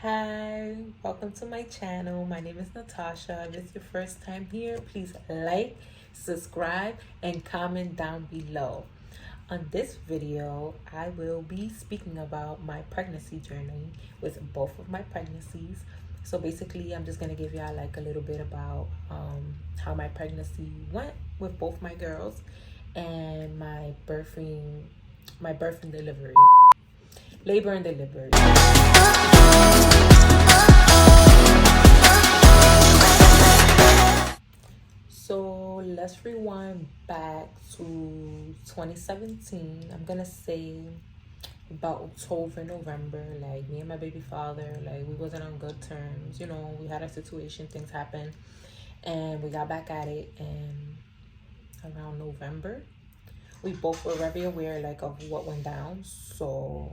Hi, welcome to my channel. My name is Natasha. If it's your first time here, please like, subscribe, and comment down below. On this video, I will be speaking about my pregnancy journey with both of my pregnancies. So basically, I'm just gonna give y'all like a little bit about how my pregnancy went with both my girls and my birth and delivery, labor and delivery. So let's rewind back to 2017. I'm gonna say about October, November. Like me and my baby father, like we wasn't on good terms. You know, we had a situation, things happened, and we got back at it. And around November, we both were very aware like of what went down. So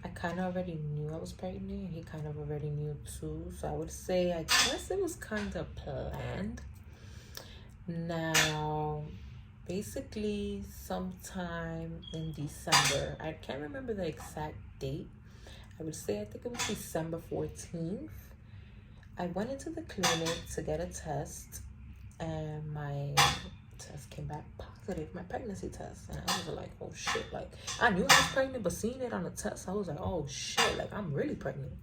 I kind of already knew I was pregnant. He kind of already knew too. So I would say I guess it was kind of planned. Now, basically, sometime in December, I can't remember the exact date. I would say I think it was December 14th. I went into the clinic to get a test, and my test came back positive, my pregnancy test. And I was like, oh shit, like I knew I was pregnant, but seeing it on the test, I was like, oh shit, like I'm really pregnant.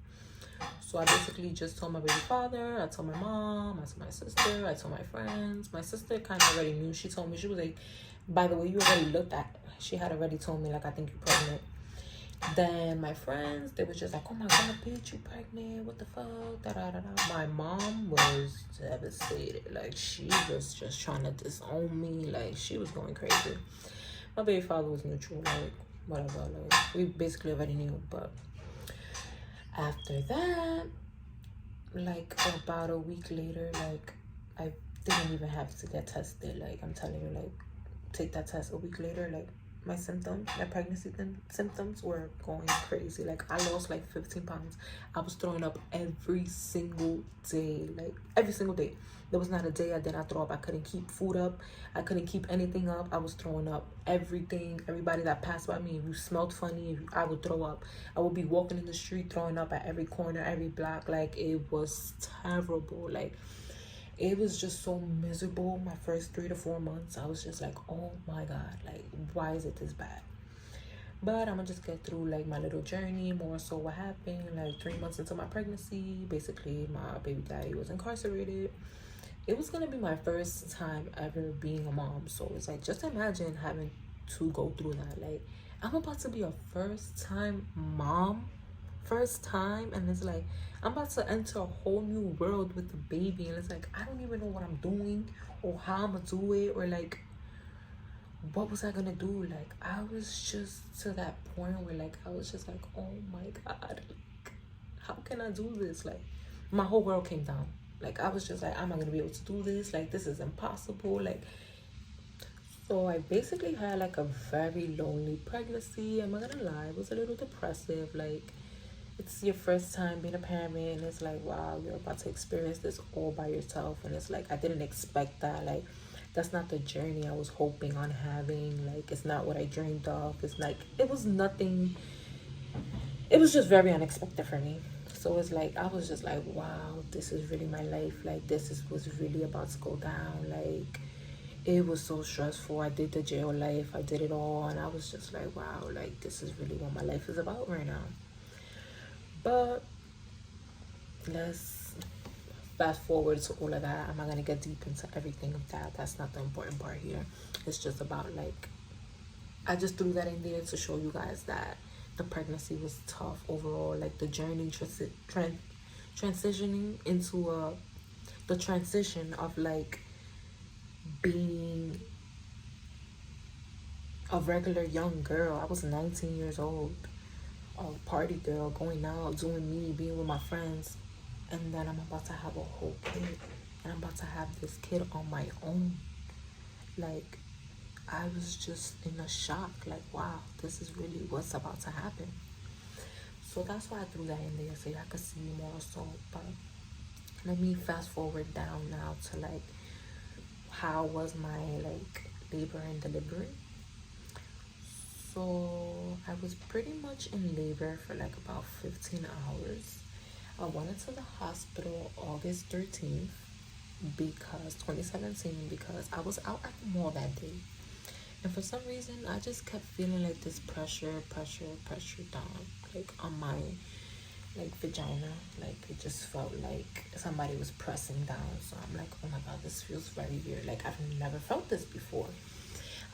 So I basically just told my baby father, I told my mom, I told my sister, I told my friends. My sister kind of already knew. She told me, she was like, by the way, you already looked at, she had already told me, like, I think you're pregnant. Then my friends, they was just like, oh my God, bitch, you pregnant, what the fuck, da-da-da-da. My mom was devastated. Like, she was just trying to disown me. Like, she was going crazy. My baby father was neutral, like, whatever. Like, we basically already knew, but after that, like about a week later, like I didn't even have to get tested. Like I'm telling you, like take that test a week later, like my pregnancy symptoms were going crazy. Like I lost like 15 pounds. I was throwing up every single day, like every single day. There was not a day I did not throw up. I couldn't keep food up. I couldn't keep anything up. I was throwing up everything. Everybody that passed by me, if you smelled funny, I would throw up. I would be walking in the street throwing up at every corner, every block. Like it was terrible. Like it was just so miserable. My first 3 to 4 months, I was just like, oh my God, like why is it this bad? But I'm gonna just get through like my little journey, more so what happened. Like 3 months into my pregnancy, basically my baby daddy was incarcerated. It was gonna be my first time ever being a mom. So it's like, just imagine having to go through that. Like I'm about to be a first time mom, first time, and it's like I'm about to enter a whole new world with the baby, and it's like I don't even know what I'm doing or how I'm gonna do it, or like what was I gonna do. Like I was just to that point where like I was just like, oh my God, like, how can I do this? Like my whole world came down. Like I was just like, am I gonna be able to do this? Like this is impossible. Like so I basically had like a very lonely pregnancy. I'm not gonna lie, it was a little depressive. Like it's your first time being a parent, and it's like, wow, you're about to experience this all by yourself. And it's like I didn't expect that. Like that's not the journey I was hoping on having. Like it's not what I dreamed of. It's like it was nothing. It was just very unexpected for me. So it's like I was just like, wow, this is really my life. Like this is was really about to go down. Like it was so stressful. I did the jail life, I did it all, and I was just like, wow, like this is really what my life is about right now. But let's fast forward to all of that. I'm not gonna get deep into everything of that. That's not the important part here. It's just about like I just threw that in there to show you guys that the pregnancy was tough overall. Like the journey transitioning into the transition of like being a regular young girl. I was 19 years old, a party girl, going out, doing me, being with my friends, and then I'm about to have a whole kid, and I'm about to have this kid on my own. Like I was just in a shock. Like wow, this is really what's about to happen. So that's why I threw that in there so y'all could see more so. But let me fast forward down now to like how was my like labor and delivery. So I was pretty much in labor for like about 15 hours. I went into the hospital August 13th because 2017, because I was out at the mall that day. And for some reason, I just kept feeling like this pressure down, like on my like vagina. Like it just felt like somebody was pressing down. So I'm like, oh my god, this feels very weird. Like I've never felt this before.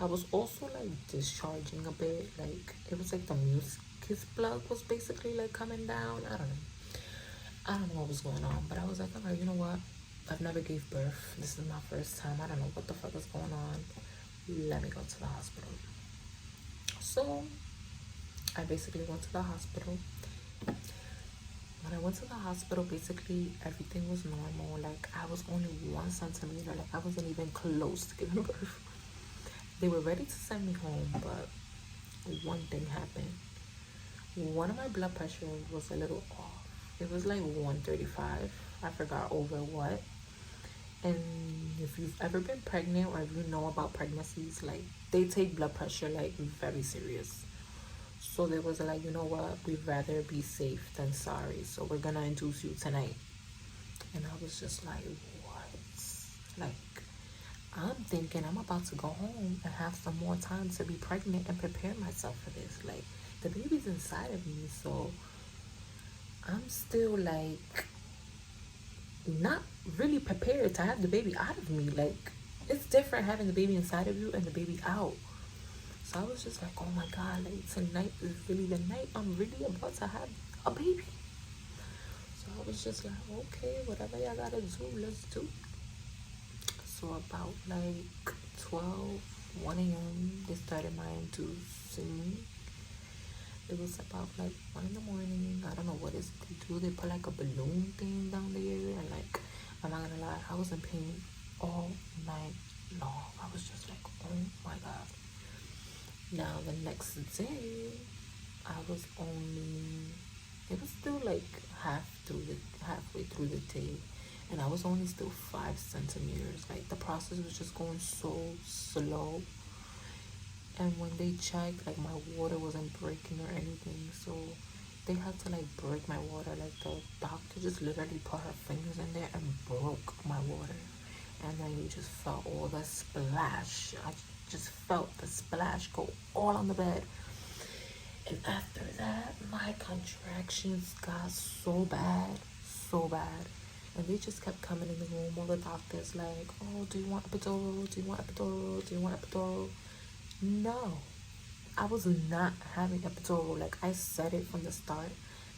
I was also like discharging a bit. Like it was like the mucus plug was basically like coming down. I don't know what was going on, but I was like, alright, you know what? I've never gave birth. This is my first time. I don't know what the fuck is going on. Let me go to the hospital. So I basically went to the hospital. When I went to the hospital, basically everything was normal. Like I was only 1 centimeter. Like I wasn't even close to giving birth. They were ready to send me home, but one thing happened. One of my blood pressure was a little off. It was like 135. I forgot over what. And if you've ever been pregnant or if you know about pregnancies, like they take blood pressure like very serious. So they was like, you know what, we'd rather be safe than sorry. So we're gonna induce you tonight. And I was just like, what? Like I'm thinking I'm about to go home and have some more time to be pregnant and prepare myself for this. Like the baby's inside of me, so I'm still like not really prepared to have the baby out of me. Like it's different having the baby inside of you and the baby out. So I was just like, oh my god, like tonight is really the night I'm really about to have a baby. So I was just like, okay, whatever y'all gotta do, let's do. So about like 12, 1 a.m. they started my inducing. It was about like 1 in the morning. I don't know what is they do. They put like a balloon thing down there, and like I'm not gonna lie, I was in pain all night long. I was just like, oh my god. Now the next day, I was only, it was still like halfway through the day, and I was only still 5 centimeters. Like the process was just going so slow. And when they checked, like my water wasn't breaking or anything, so they had to like break my water. Like the doctor just literally put her fingers in there and broke my water, and then you just felt all the splash. I just felt the splash go all on the bed. And after that, my contractions got so bad, so bad. And they just kept coming in the room. All the doctors like, oh, do you want epidural? Do you want epidural? Do you want epidural? No, I was not having epidural. Like I said it from the start.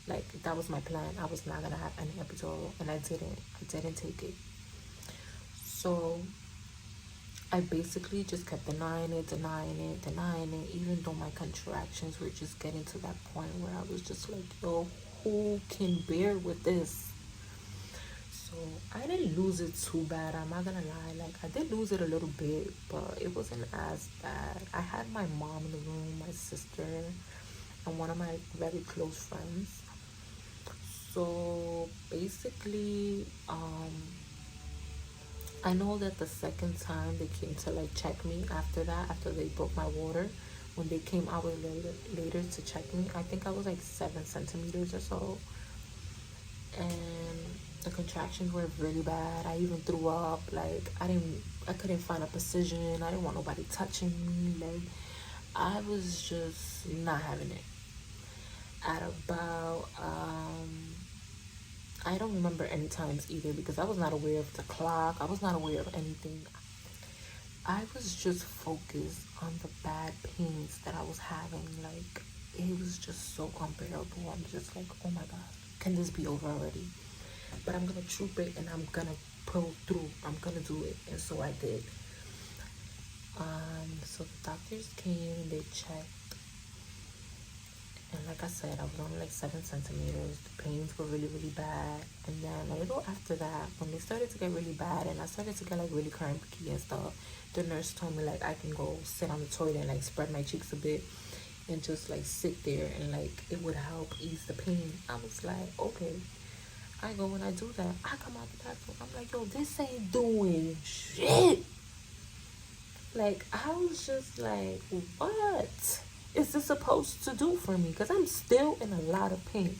Like that was my plan. I was not gonna have any epidural, and I didn't take it. So I basically just kept denying it, even though my contractions were just getting to that point where I was just like, yo, who can bear with this? So I didn't lose it too bad. I'm not gonna lie. Like I did lose it a little bit, but it wasn't as bad. I had my mom in the room, my sister, and one of my very close friends. So basically, I know that the second time they came to like check me after that, after they broke my water, when they came hours later to check me, I think I was like 7 centimeters or so, and the contractions were really bad. I even threw up. Like I couldn't find a position. I didn't want nobody touching me. Like I was just not having it. At about I don't remember any times either because I was not aware of the clock. I was not aware of anything. I was just focused on the bad pains that I was having. Like it was just so unbearable. I'm just like, oh my god, can this be over already? But I'm gonna troop it and I'm gonna pull through. I'm gonna do it. And so I did. So the doctors came, they checked, and like I said, I was only like 7 centimeters. The pains were really, really bad. And then a little after that, when they started to get really bad and I started to get like really cranky and stuff, the nurse told me like I can go sit on the toilet and like spread my cheeks a bit and just like sit there and like it would help ease the pain. I was like, okay. I go and I do that. I come out the bathroom. I'm like, yo, this ain't doing shit. Like, I was just like, what? is this supposed to do for me? Because I'm still in a lot of pain.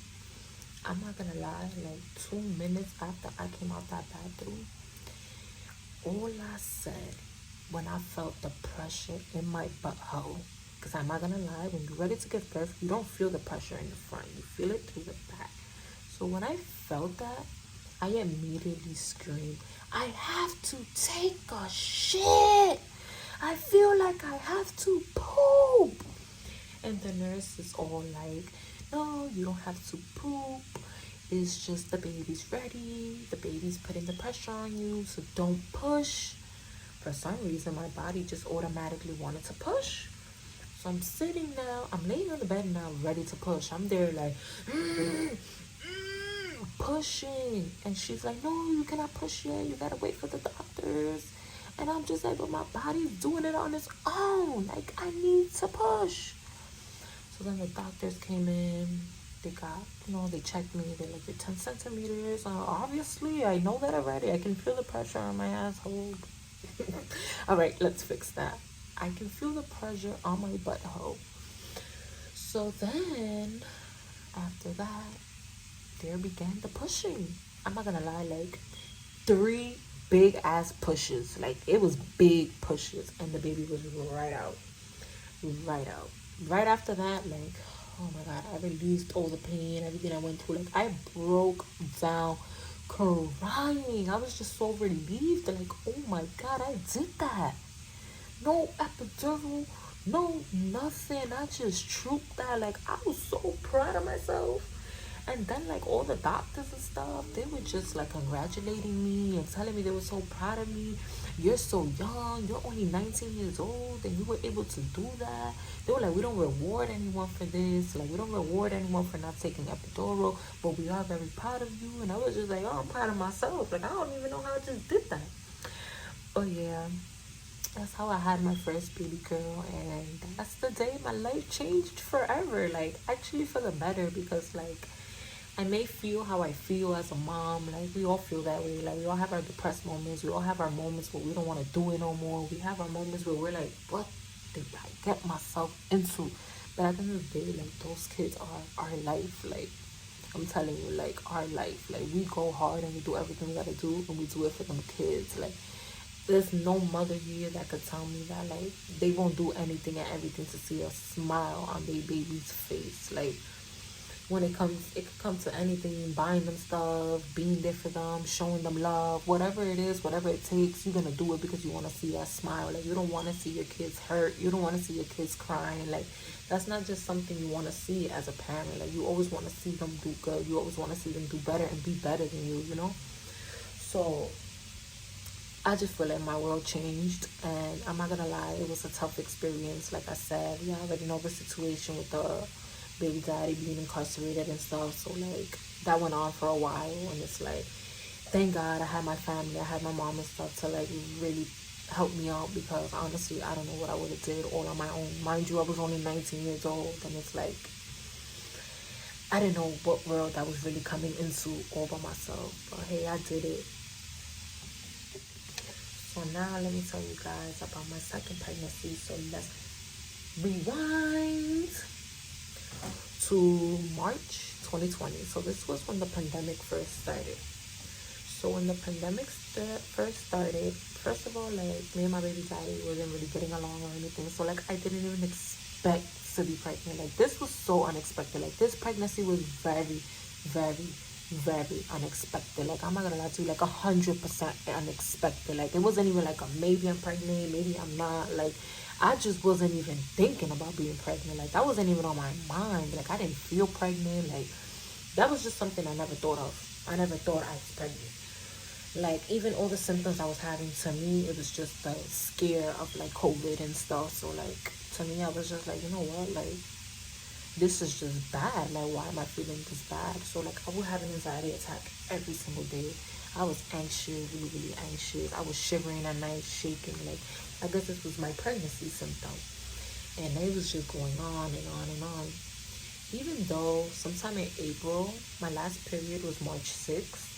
I'm not gonna lie, like 2 minutes after I came out that bathroom, all I said when I felt the pressure in my butthole, because I'm not gonna lie, when you're ready to give birth, you don't feel the pressure in the front, you feel it through the back. So when I felt that, I immediately screamed, I have to take a shit. I feel like I have to poop. And the nurse is all like, no, you don't have to poop. It's just the baby's ready. The baby's putting the pressure on you, so don't push. For some reason, my body just automatically wanted to push. So I'm sitting now, I'm laying on the bed now, ready to push. I'm there like, pushing. And she's like, no, you cannot push yet. You gotta wait for the doctors. And I'm just like, but my body's doing it on its own. Like, I need to push. So then the doctors came in. They got, they checked me. They're like, you're 10 centimeters. Obviously, I know that already. I can feel the pressure on my asshole. All right, let's fix that. I can feel the pressure on my butthole. So then, after that, there began the pushing. I'm not gonna lie, like 3 big ass pushes. Like, it was big pushes, and the baby was right out. Right out. Right after that, like, oh my god, I released all the pain, everything I went through. Like, I broke down crying. I was just so relieved. Like, oh my god, I did that. No epidural, no nothing. I just trooped that. Like, I was so proud of myself. And then, like, all the doctors and stuff, they were just like congratulating me and telling me they were so proud of me. You're so young, you're only 19 years old, and you were able to do that. They were like, we don't reward anyone for this, like, we don't reward anyone for not taking epidural, but we are very proud of you. And I was just like, oh, I'm proud of myself. Like, I don't even know how I just did that. Oh yeah, that's how I had my first baby girl, and that's the day my life changed forever. Like, actually for the better, because like, I may feel how I feel as a mom. Like, we all feel that way. Like, we all have our depressed moments. We all have our moments where we don't want to do it no more. We have our moments where we're like, what did I get myself into? But at the end of the day, like, those kids are our life. Like, I'm telling you, like, our life. Like, we go hard and we do everything we gotta do, and we do it for them kids. Like, there's no mother here that could tell me that, like, they won't do anything and everything to see a smile on their baby's face. Like, when it could come to anything, buying them stuff, being there for them, showing them love, whatever it is, whatever it takes, you're gonna do it because you want to see that smile. Like, you don't want to see your kids hurt, you don't want to see your kids crying. Like, that's not just something you want to see as a parent. Like, you always want to see them do good, you always want to see them do better and be better than you know. So I just feel like my world changed, and I'm not gonna lie, it was a tough experience. Like I said, we already know the situation with the baby daddy being incarcerated and stuff. So like, that went on for a while, and it's like, thank God I had my family, I had my mom and stuff to like really help me out, because honestly, I don't know what I would have did all on my own. Mind you, I was only 19 years old, and it's like, I didn't know what world I was really coming into all by myself. But hey, I did it. So now let me tell you guys about my second pregnancy. So let's rewind to March 2020. So this was when the pandemic first started. So when the pandemic first started, first of all, like, me and my baby daddy wasn't really getting along or anything. So like, I didn't even expect to be pregnant. Like, this was so unexpected. Like, this pregnancy was very, very, very unexpected. Like, I'm not gonna lie to you, like 100% unexpected. Like, it wasn't even like a maybe I'm pregnant, maybe I'm not. Like, I just wasn't even thinking about being pregnant. Like, that wasn't even on my mind. Like, I didn't feel pregnant. Like, that was just something I never thought of. I never thought I was pregnant. Like, even all the symptoms I was having, to me, it was just the scare of like COVID and stuff. So like, to me, I was just like, you know what, like, this is just bad. Like, why am I feeling this bad? So like, I would have an anxiety attack every single day. I was anxious, really, really anxious. I was shivering at night, shaking. Like, I guess this was my pregnancy symptom. And it was just going on and on and on. Even though sometime in April, my last period was March 6th.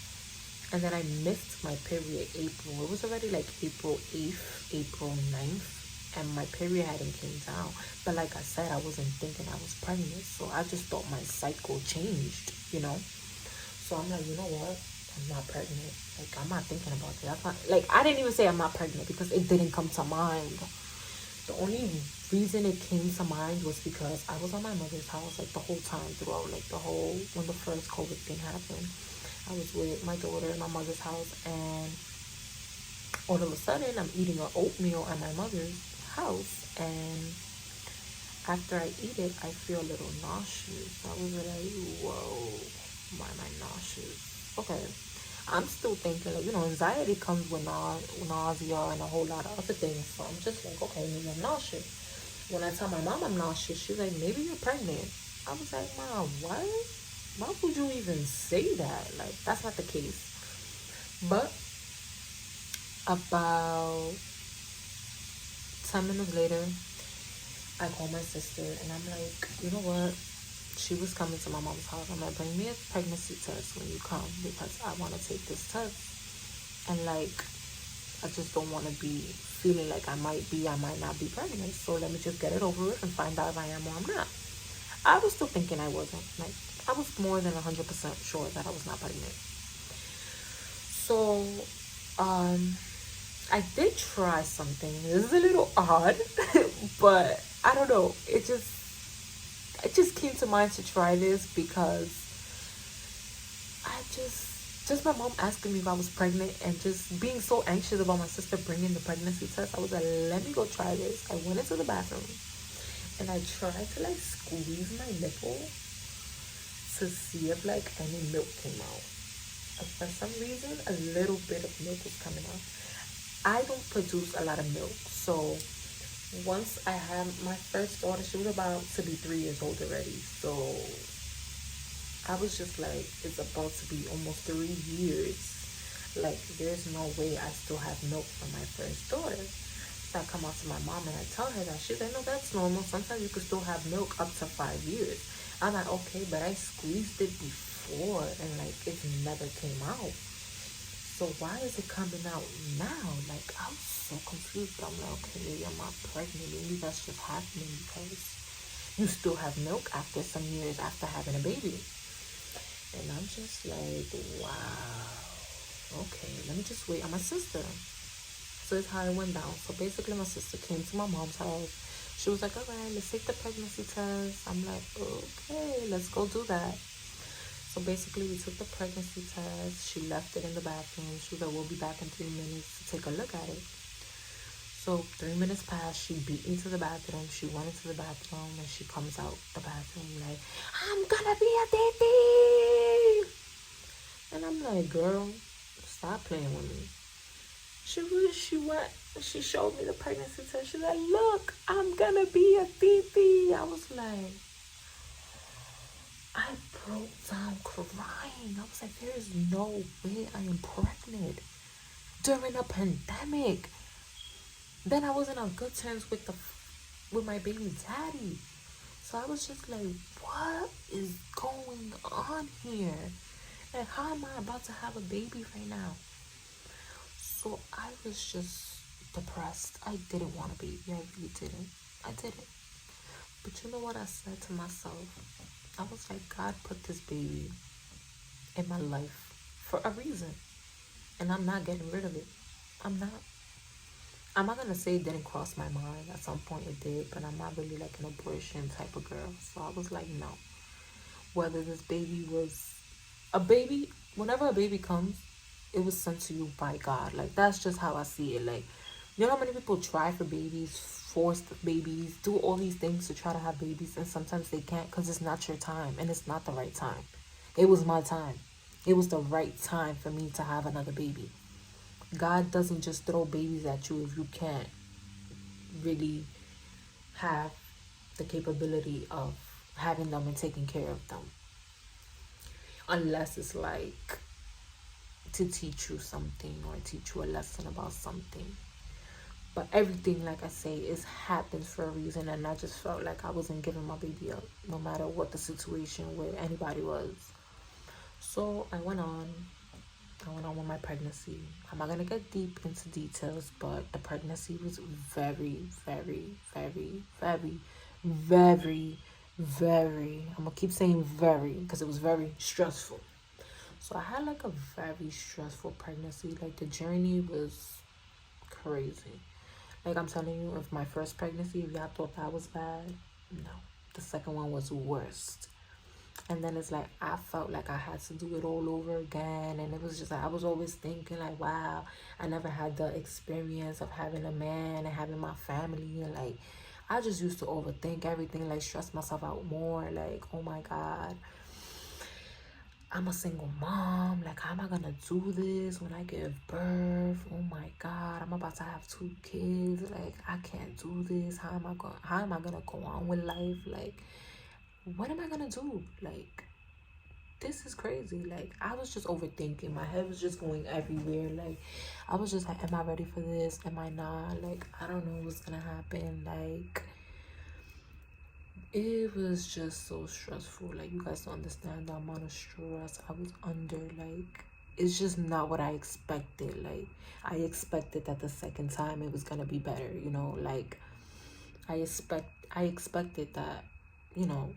And then I missed my period April. It was already like April 8th, April 9th. and my period hadn't came down. But like I said, I wasn't thinking I was pregnant, so I just thought my cycle changed, you know. So I'm like, you know what? I'm not pregnant. Like, I'm not thinking about that. I'm not, like, I didn't even say I'm not pregnant because it didn't come to mind. The only reason it came to mind was because I was on my mother's house like the whole time throughout, like the whole, when the first COVID thing happened. I was with my daughter in my mother's house, and all of a sudden I'm eating an oatmeal at my mother's house, and after I eat it, I feel a little nauseous. I was like, whoa, why am I nauseous? Okay. I'm still thinking, like, you know, anxiety comes with nausea and a whole lot of other things. So I'm just like, okay, maybe I'm nauseous. When I tell my mom I'm nauseous, she's like, maybe you're pregnant. I was like, Mom, what? Why would you even say that? Like, that's not the case. But about 10 minutes later, I call my sister and I'm like, you know what? She was coming to my mom's house. I'm like, bring me a pregnancy test when you come because I want to take this test. And like, I just don't want to be feeling like I might not be pregnant. So let me just get it over with and find out if I am or I'm not. I was still thinking I wasn't. Like, I was more than 100% sure that I was not pregnant. So, I did try something. This is a little odd, but I don't know. It just came to mind to try this because I just my mom asking me if I was pregnant and just being so anxious about my sister bringing the pregnancy test. I was like, let me go try this. I went into the bathroom and I tried to like squeeze my nipple to see if like any milk came out. For some reason, a little bit of milk was coming out. I don't produce a lot of milk, so once I had my first daughter, she was about to be 3 years old already. So I was just like, it's about to be almost 3 years. Like, there's no way I still have milk from my first daughter. So I come out to my mom and I tell her that. She's like, no, that's normal. Sometimes you can still have milk up to 5 years. I'm like, okay, but I squeezed it before and like it never came out. So why is it coming out now? Like, I'm so confused. I'm like, okay, maybe I'm not pregnant. Maybe that's just happening because you still have milk after some years after having a baby. And I'm just like, wow. Okay, let me just wait on my sister. So that's how it went down. So basically my sister came to my mom's house. She was like, all right, let's take the pregnancy test. I'm like, okay, let's go do that. So basically we took the pregnancy test. She left it in the bathroom. She was like, we'll be back in 3 minutes to take a look at it. So 3 minutes passed. She beat me to the bathroom. She went into the bathroom and she comes out the bathroom like, I'm gonna be a baby. And I'm like, girl, stop playing with me. She showed me the pregnancy test. She's like, look, I'm gonna be a baby. I was like, I broke down crying. I was like, there is no way I am pregnant during a pandemic. Then I wasn't on good terms with my baby daddy. So I was just like, what is going on here? And how am I about to have a baby right now? So I was just depressed. I didn't want a baby. I really didn't. I didn't. But you know what I said to myself? I was like, God put this baby in my life for a reason. And I'm not getting rid of it. I'm not going to say it didn't cross my mind. At some point it did. But I'm not really like an abortion type of girl. So I was like, no. Whether this baby was a baby, whenever a baby comes, it was sent to you by God. Like, that's just how I see it. Like, you know how many people try for babies, force babies, do all these things to try to have babies, and sometimes they can't because it's not your time and it's not the right time. It was my time. It was the right time for me to have another baby. God doesn't just throw babies at you if you can't really have the capability of having them and taking care of them. Unless it's like to teach you something or teach you a lesson about something. But everything, like I say, is happens for a reason, and I just felt like I wasn't giving my baby up, no matter what the situation where anybody was. So I went on. I went on with my pregnancy. I'm not gonna get deep into details, but the pregnancy was very, very, very, very, very, very. I'm gonna keep saying very because it was very stressful. So I had like a very stressful pregnancy. Like the journey was crazy. Like I'm telling you, if my first pregnancy, if y'all thought that was bad, no. The second one was worst. And then it's like I felt like I had to do it all over again. And it was just like I was always thinking like, wow, I never had the experience of having a man and having my family. And like I just used to overthink everything, like stress myself out more. Like, oh my God, I'm a single mom. Like, how am I gonna do this when I give birth? Oh my God, I'm about to have 2 kids. Like, I can't do this. How am I gonna go on with life? Like, what am I gonna do? Like, this is crazy. Like, I was just overthinking. My head was just going everywhere. Like, I was just like, am I ready for this? Am I not? Like, I don't know what's gonna happen. Like, it was just so stressful. Like, you guys don't understand the amount of stress I was under. Like, it's just not what I expected. Like, I expected that the second time it was gonna be better, you know. Like, I expected that, you know,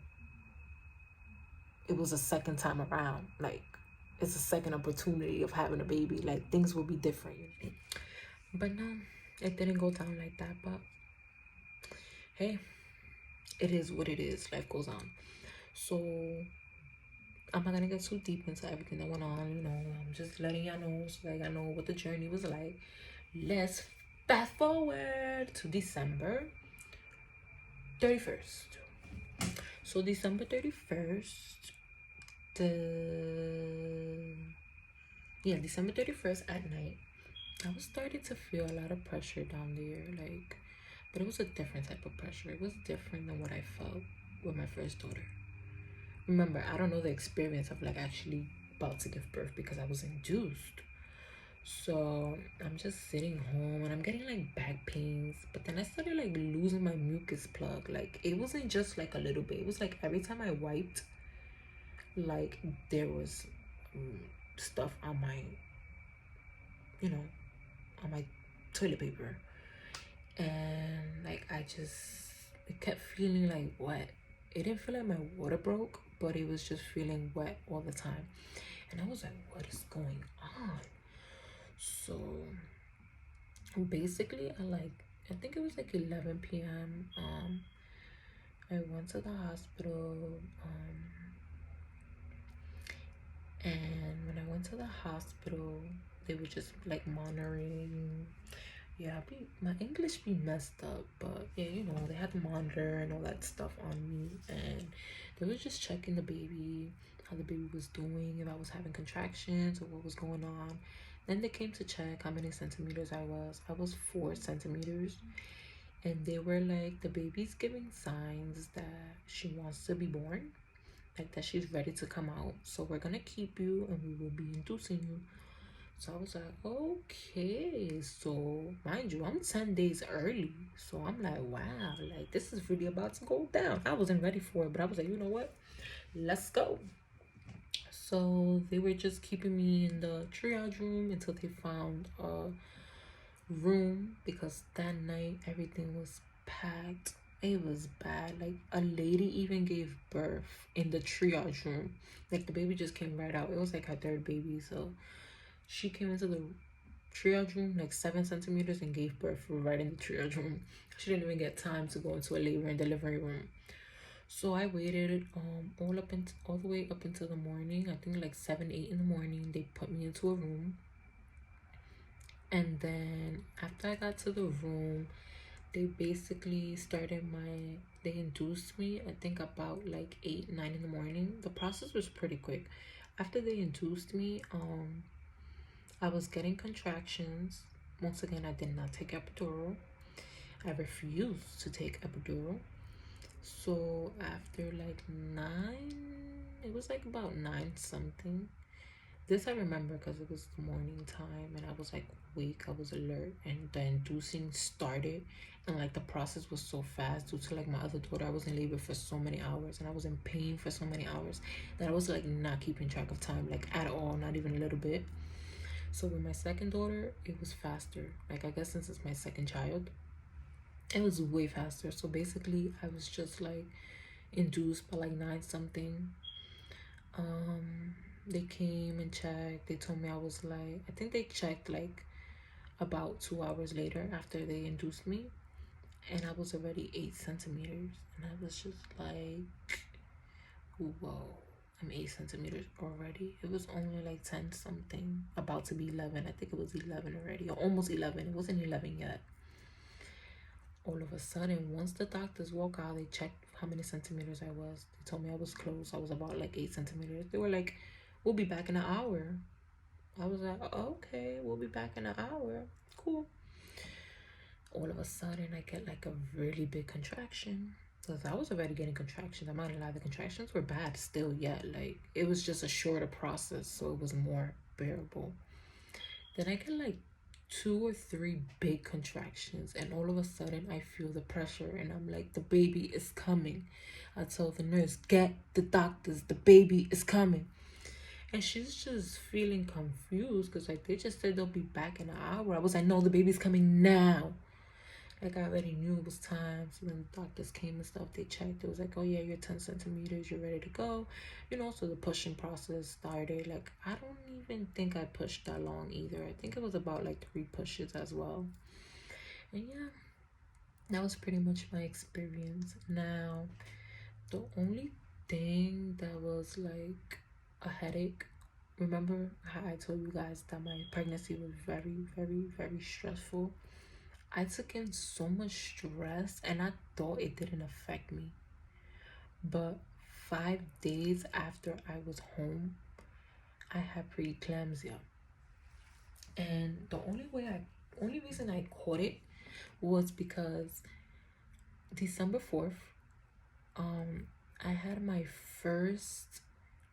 it was a second time around. Like, it's a second opportunity of having a baby. Like, things will be different. But no, it didn't go down like that. But hey, it is what it is. Life goes on. So I'm not gonna get too deep into everything that went on, you know. I'm just letting y'all know so that y'all know what the journey was like. Let's fast forward to December 31st. So December 31st, December 31st at night, I was starting to feel a lot of pressure down there, like, but it was a different type of pressure. It was different than what I felt with my first daughter. Remember, I don't know the experience of like actually about to give birth because I was induced. So I'm just sitting home and I'm getting like back pains, but then I started like losing my mucus plug. Like it wasn't just like a little bit, it was like every time I wiped, like there was stuff on my, you know, on my toilet paper. And like it kept feeling like wet. It didn't feel like my water broke, but it was just feeling wet all the time. And I was like, what is going on? So basically I think it was like 11 p.m. I went to the hospital, and when I went to the hospital, they were just like monitoring. Yeah, my English be messed up, but yeah, you know, they had the monitor and all that stuff on me, and they were just checking the baby, how the baby was doing, if I was having contractions or what was going on. Then they came to check how many centimeters I was. I was 4 centimeters, and they were like, the baby's giving signs that she wants to be born, like that she's ready to come out. So we're gonna keep you and we will be inducing you. So I was like, okay. So mind you, I'm 10 days early. So I'm like, wow, like this is really about to go down. I wasn't ready for it, but I was like, you know what? Let's go. So they were just keeping me in the triage room until they found a room, because that night everything was packed. It was bad. Like a lady even gave birth in the triage room. Like the baby just came right out. It was like her third baby. So she came into the triage room like 7 centimeters and gave birth right in the triage room. She didn't even get time to go into a labor and delivery room. So I waited all the way up until the morning. I think like 7-8 in the morning. They put me into a room, and then after I got to the room, they basically they induced me, I think about like 8-9 in the morning. The process was pretty quick. After they induced me, I was getting contractions. Once again, I did not take epidural. I refused to take epidural. So after like 9, it was like about 9 something. This I remember because it was the morning time and I was like awake, I was alert, and the inducing started, and like the process was so fast due to like my other daughter. I was in labor for so many hours and I was in pain for so many hours that I was like not keeping track of time, like at all, not even a little bit. So with my second daughter, it was faster. Like, I guess since it's my second child, it was way faster. So basically, I was just like induced by like 9 something. They came and checked. They told me I was like, I think they checked like about 2 hours later after they induced me, and I was already 8 centimeters. And I was just like, whoa, I'm 8 centimeters already. It was only like 10 something, about to be 11. I think it was 11 already, or almost 11. It wasn't 11 yet. All of a sudden, once the doctors walk out, they checked how many centimeters I was. They told me I was close. I was about like 8 centimeters. They were like, we'll be back in an hour. I was like, okay, we'll be back in an hour. Cool. All of a sudden, I get like a really big contraction. Because I was already getting contractions. I'm not gonna lie, the contractions were bad still yet. Like, it was just a shorter process, so it was more bearable. Then I get like 2 or 3 big contractions, and all of a sudden I feel the pressure, and I'm like, the baby is coming. I tell the nurse, get the doctors, the baby is coming. And she's just feeling confused because like they just said they'll be back in an hour. I was like, no, the baby's coming now. Like, I already knew it was time. So then the doctors came and stuff. They checked. It was like, oh yeah, you're 10 centimeters. You're ready to go. You know, so the pushing process started. Like, I don't even think I pushed that long either. I think it was about like 3 pushes as well. And yeah, that was pretty much my experience. Now, the only thing that was like a headache, remember how I told you guys that my pregnancy was very, very, very stressful? I took in so much stress and I thought it didn't affect me. But 5 days after I was home, I had preeclampsia. And the only reason I caught it was because December 4th, I had my first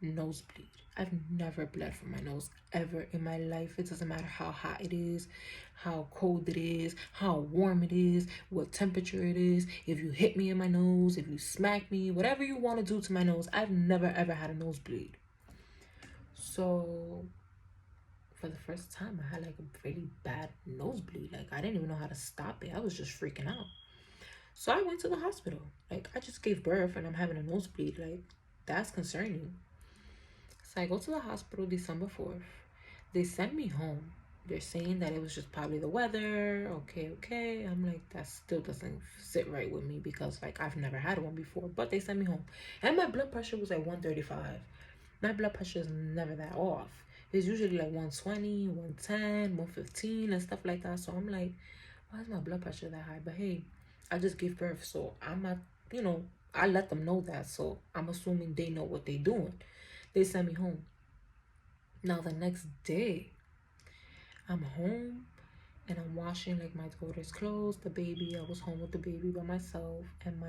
nosebleed. I've never bled from my nose ever in my life. It doesn't matter how hot it is, how cold it is, how warm it is, what temperature it is. If you hit me in my nose, if you smack me, whatever you want to do to my nose, I've never ever had a nosebleed. So for the first time, I had like a really bad nosebleed. Like, I didn't even know how to stop it. I was just freaking out. So I went to the hospital. Like, I just gave birth and I'm having a nosebleed. Like, that's concerning. So I go to the hospital December 4th. They send me home. They're saying that it was just probably the weather. Okay. I'm like, that still doesn't sit right with me because like I've never had one before. But they sent me home. And my blood pressure was like 135. My blood pressure is never that off. It's usually like 120, 110, 115 and stuff like that. So I'm like, why is my blood pressure that high? But hey, I just gave birth, so I'm not, I let them know that. So I'm assuming they know what they're doing. They sent me home. Now the next day, I'm home and I'm washing like my daughter's clothes, the baby. I was home with the baby by myself, and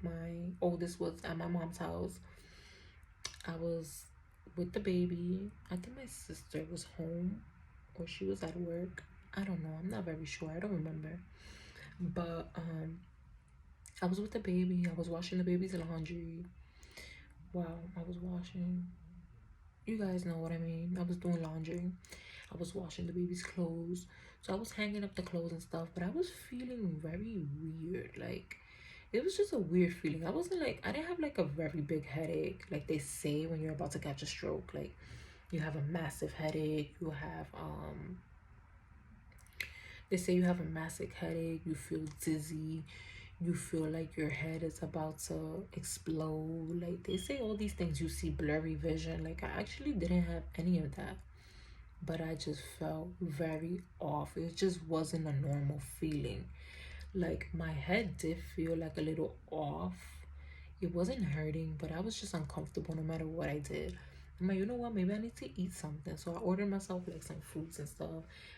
my oldest was at my mom's house. I was with the baby. I think my sister was home or she was at work. I don't know. I'm not very sure. I don't remember. But I was with the baby. I was washing the baby's laundry. Wow, I was washing. You guys know what I mean. I was doing laundry. I was washing the baby's clothes. So I was hanging up the clothes and stuff, but I was feeling very weird. Like, it was just a weird feeling. I didn't have like a very big headache like they say when you're about to catch a stroke. Like, you have a massive headache, they say you have a massive headache, you feel dizzy, you feel like your head is about to explode. Like, they say all these things, you see blurry vision. Like, I actually didn't have any of that, but I just felt very off. It just wasn't a normal feeling. Like, my head did feel like a little off. It wasn't hurting, but I was just uncomfortable no matter what I did. I'm like, you know what? Maybe I need to eat something. So I ordered myself like some fruits and stuff.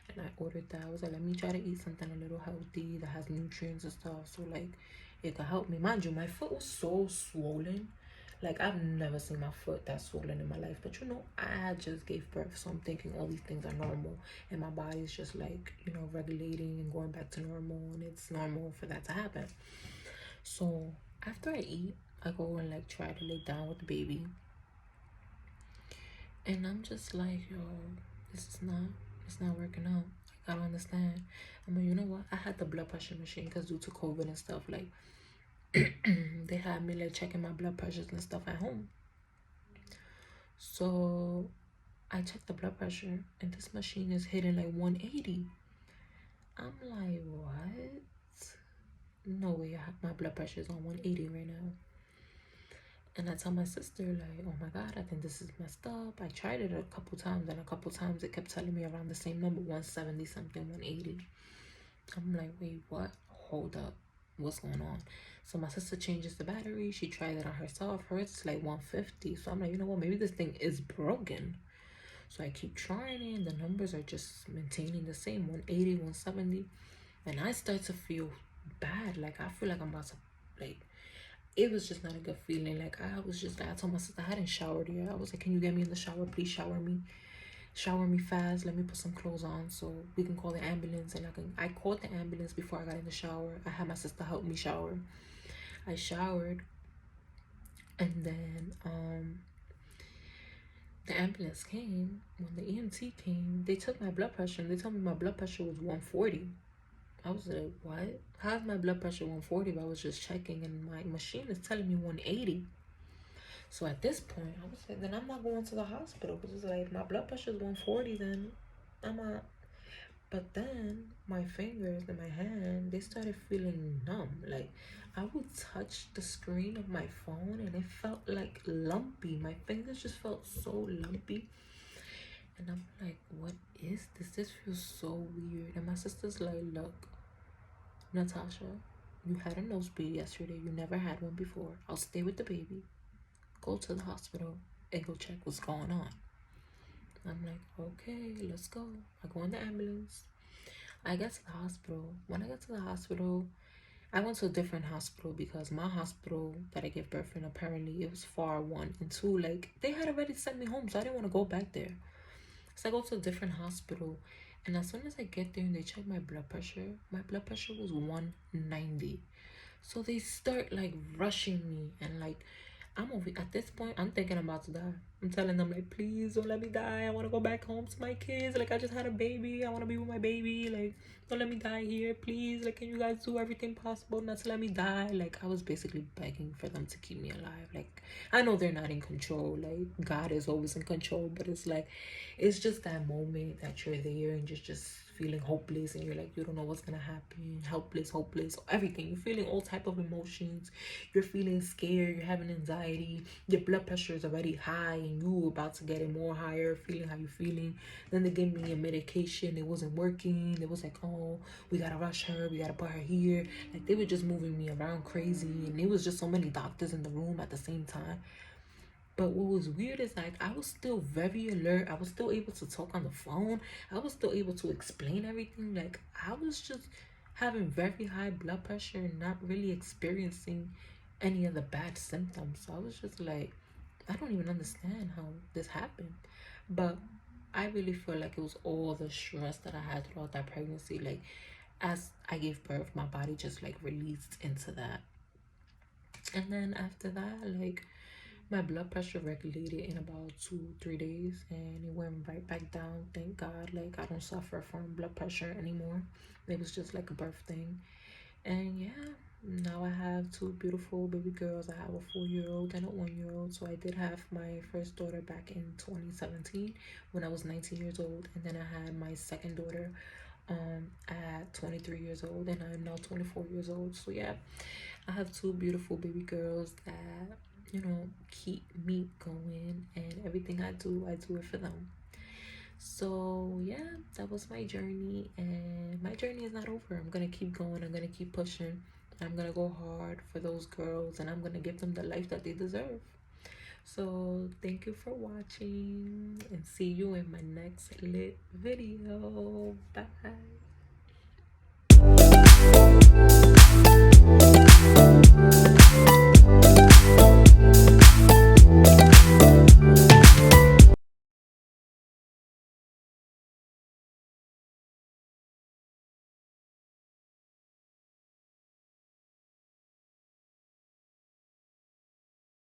And I ordered that. I was like, let me try to eat something a little healthy that has nutrients and stuff. So like it could help me. Mind you, my foot was so swollen. Like, I've never seen my foot that swollen in my life. But I just gave birth. So I'm thinking all these things are normal. And my body is just like, regulating and going back to normal. And it's normal for that to happen. So after I eat, I go and like try to lay down with the baby. And I'm just like, yo, this is not It's not working out. Like, I don't understand. I'm like, you know what? I had the blood pressure machine because due to COVID and stuff, like, they had me like checking my blood pressures and stuff at home. So I checked the blood pressure and this machine is hitting like 180. I'm like, what? No way, my blood pressure is on 180 right now. And I tell my sister, like, oh my God, I think this is messed up. I tried it a couple times, and a couple times it kept telling me around the same number, 170 something, 180. I'm like, wait, what? Hold up. What's going on? So my sister changes the battery. She tried it on herself. Hers is like 150. So I'm like, you know what? Maybe this thing is broken. So I keep trying it, and the numbers are just maintaining the same, 180, 170. And I start to feel bad. Like, I feel like I'm about to, like, it was just not a good feeling. Like, I was just like, I told my sister I hadn't showered yet. I was like, can you get me in the shower? Please shower me fast. Let me put some clothes on so we can call the ambulance. And I called the ambulance before I got in the shower. I had my sister help me shower. I showered, and then the ambulance came. When the EMT came, they took my blood pressure and they told me my blood pressure was 140. I was like, what? How's my blood pressure 140? But I was just checking and my machine is telling me 180. So at this point, I was like, then I'm not going to the hospital because it's like, my blood pressure is 140, then I'm not. But then my fingers and my hand, they started feeling numb. Like, I would touch the screen of my phone and it felt like lumpy. My fingers just felt so lumpy. And I'm like, what is this? This feels so weird. And my sister's like, look, Natasha, you had a nosebleed yesterday. You never had one before. I'll stay with the baby. Go to the hospital and go check what's going on. I'm like, okay, let's go. I go in the ambulance. I get to the hospital. When I get to the hospital, I went to a different hospital because my hospital that I gave birth in, apparently it was far, one, and two, like, they had already sent me home, so I didn't want to go back there. So I go to a different hospital, and as soon as I get there and they check my blood pressure was 190. So they start like rushing me, and like, I'm over at this point, I'm thinking I'm about to die. I'm telling them, like, please don't let me die. I want to go back home to my kids. Like, I just had a baby. I want to be with my baby. Like, don't let me die here, please. Like, can you guys do everything possible not to let me die? Like, I was basically begging for them to keep me alive. Like, I know they're not in control. Like, God is always in control, but it's like, it's just that moment that you're there and just feeling hopeless, and you're like, you don't know what's gonna happen, hopeless, everything. You're feeling all type of emotions. You're feeling scared, you're having anxiety, your blood pressure is already high and you about to get it more higher, feeling how you're feeling. Then they gave me a medication, it wasn't working. It was like, oh, we gotta rush her, we gotta put her here. Like, they were just moving me around crazy, and it was just so many doctors in the room at the same time. But what was weird is, like, I was still very alert. I was still able to talk on the phone. I was still able to explain everything. Like, I was just having very high blood pressure and not really experiencing any of the bad symptoms. So I was just like, I don't even understand how this happened. But I really feel like it was all the stress that I had throughout that pregnancy. Like, as I gave birth, my body just like released into that. And then after that, like, my blood pressure regulated in about 2 3 days, and it went right back down, thank God. Like, I don't suffer from blood pressure anymore. It was just like a birth thing. And yeah, now I have two beautiful baby girls. I have a 4-year-old and a 1-year-old. So I did have my first daughter back in 2017 when I was 19 years old, and then I had my second daughter at 23 years old, and I'm now 24 years old. So yeah, I have two beautiful baby girls that, you know, keep me going, and everything I do it for them. So yeah, that was my journey, and my journey is not over. I'm gonna keep going, I'm gonna keep pushing, I'm gonna go hard for those girls, and I'm gonna give them the life that they deserve. So thank you for watching, and see you in my next lit video. Bye.